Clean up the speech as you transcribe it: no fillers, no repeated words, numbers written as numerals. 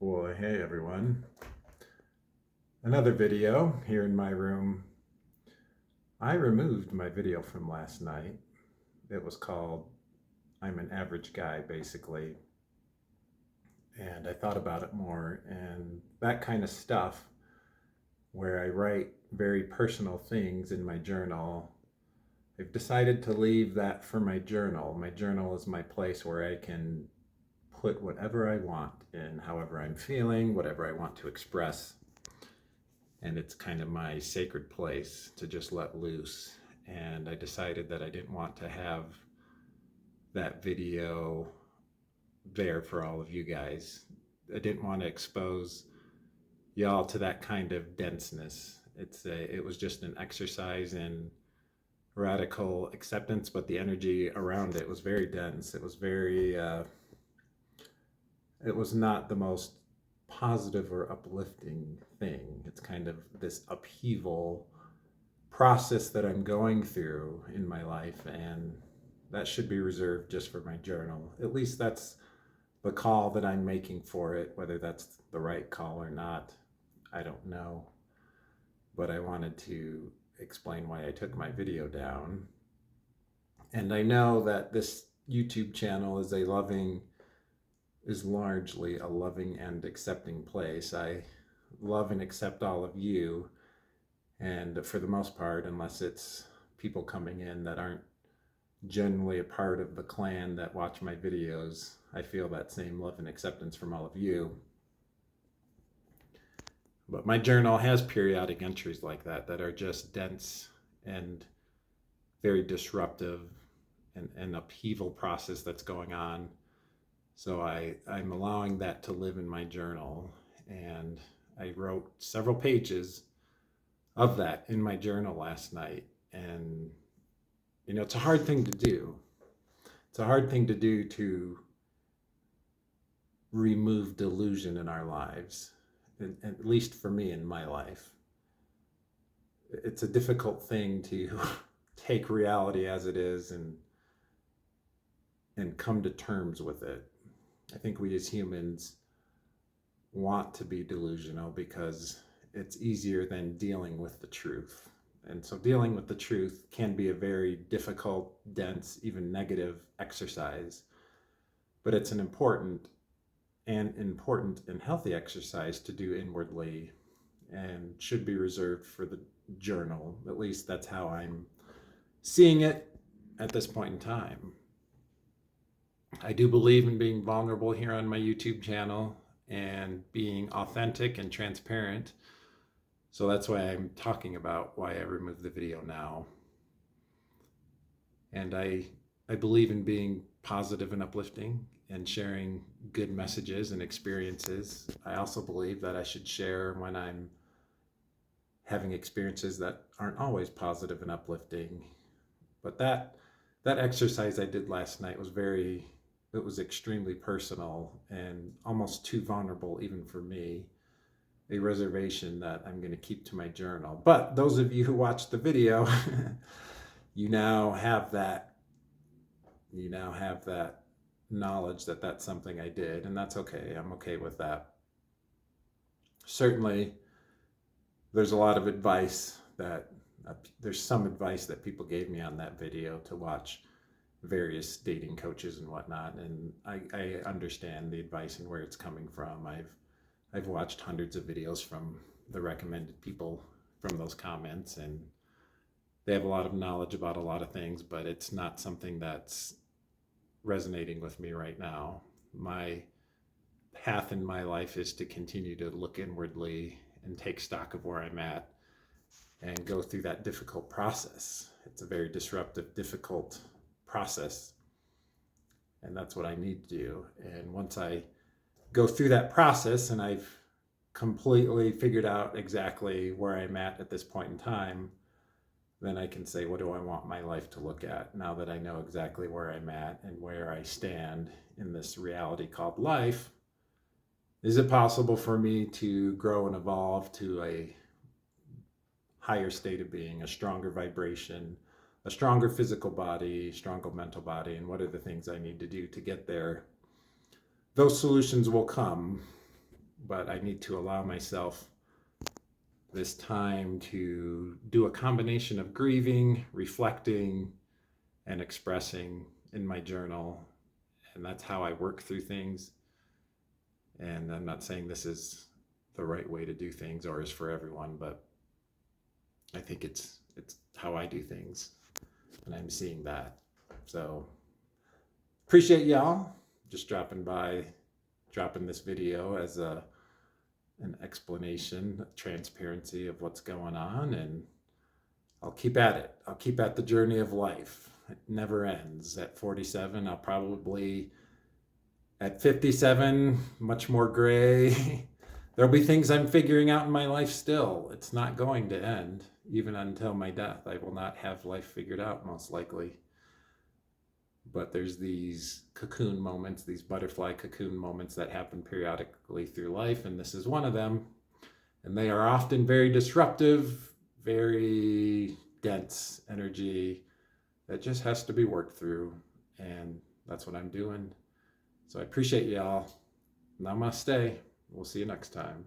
Well, hey everyone. Another video here in my room. I removed my video from last night. It was called I'm an Average Guy, basically. And I thought about it more, and that kind of stuff where I write very personal things in my journal. I've decided to leave that for my journal. My journal is my place where I can put whatever I want in, however I'm feeling, whatever I want to express. And it's kind of my sacred place to just let loose. And I decided that I didn't want to have that video there for all of you guys. I didn't want to expose y'all to that kind of denseness. It was just an exercise in radical acceptance, but the energy around it was very dense. It was not the most positive or uplifting thing. It's kind of this upheaval process that I'm going through in my life, and that should be reserved just for my journal. At least that's the call that I'm making for it. Whether that's the right call or not, I don't know. But I wanted to explain why I took my video down. And I know that this YouTube channel is largely a loving and accepting place. I love and accept all of you, and for the most part, unless it's people coming in that aren't generally a part of the clan that watch my videos, I feel that same love and acceptance from all of you. But my journal has periodic entries like that are just dense and very disruptive, and an upheaval process that's going on. So I'm allowing that to live in my journal. And I wrote several pages of that in my journal last night. And, it's a hard thing to do. It's a hard thing to do to remove delusion in our lives, at least for me in my life. It's a difficult thing to take reality as it is and come to terms with it. I think we as humans want to be delusional because it's easier than dealing with the truth. And so dealing with the truth can be a very difficult, dense, even negative exercise. But it's an important and healthy exercise to do inwardly, and should be reserved for the journal. At least that's how I'm seeing it at this point in time. I do believe in being vulnerable here on my YouTube channel and being authentic and transparent. So that's why I'm talking about why I removed the video now. And I believe in being positive and uplifting and sharing good messages and experiences. I also believe that I should share when I'm having experiences that aren't always positive and uplifting. But that exercise I did last night it was extremely personal and almost too vulnerable even for me. A reservation that I'm going to keep to my journal. But those of you who watched the video, you now have that knowledge that that's something I did, and that's okay. I'm okay with that. Certainly, there's a lot of advice there's some advice that people gave me on that video to watch various dating coaches and whatnot, and I understand the advice and where it's coming from. I've watched hundreds of videos from the recommended people from those comments, and they have a lot of knowledge about a lot of things, but it's not something that's resonating with me right now. My path in my life is to continue to look inwardly and take stock of where I'm at and go through that difficult process. It's a very disruptive, difficult process, and that's what I need to do. And once I go through that process and I've completely figured out exactly where I'm at this point in time, then I can say, what do I want my life to look at now that I know exactly where I'm at and where I stand in this reality called life? Is it possible for me to grow and evolve to a higher state of being, a stronger vibration, a stronger physical body, stronger mental body, and what are the things I need to do to get there? Those solutions will come. but I need to allow myself this time to do a combination of grieving, reflecting, and expressing in my journal. And that's how I work through things. And I'm not saying this is the right way to do things or is for everyone, but I think it's how I do things, and I'm seeing that. So appreciate y'all just dropping by, dropping this video as an explanation, transparency of what's going on, and I'll keep at it. I'll keep at the journey of life. It never ends. At 47, I'll probably, at 57, much more gray. There'll be things I'm figuring out in my life still. It's not going to end, even until my death. I will not have life figured out, most likely. But there's these cocoon moments, these butterfly cocoon moments that happen periodically through life, and this is one of them. And they are often very disruptive, very dense energy that just has to be worked through. And that's what I'm doing. So I appreciate y'all. Namaste. We'll see you next time.